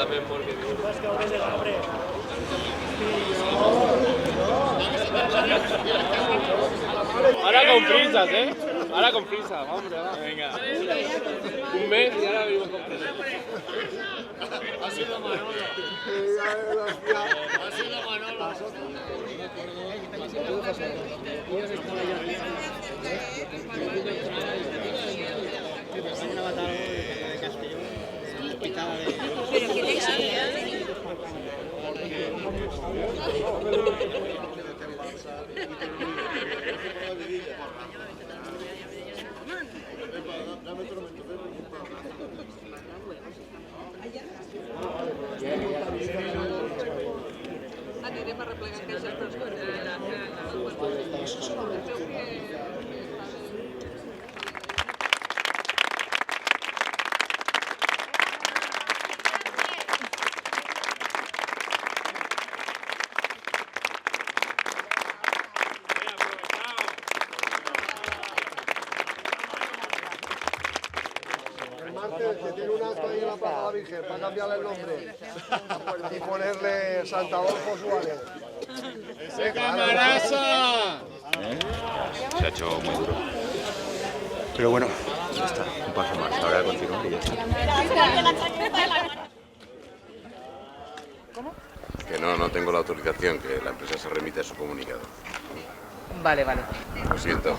también porque... Ahora con prisas, ¿eh? Ahora con prisas, hombre, va. Venga. Un mes y ahora vivimos con prisas. Ha sido Manolo. Ha sido Manolo. Pero que te anirem a replegar queixes dels que tiene un acto ahí en la Plaza de la Virgen para cambiarle el nombre y ponerle Santa Adolfo Suárez. ¡Ese camaraza! Se ha hecho muy duro. Pero bueno, ya está, un paso más. Ahora continúa y ya está. Que no tengo la autorización, que la empresa se remite a su comunicado. Vale, vale. Lo siento.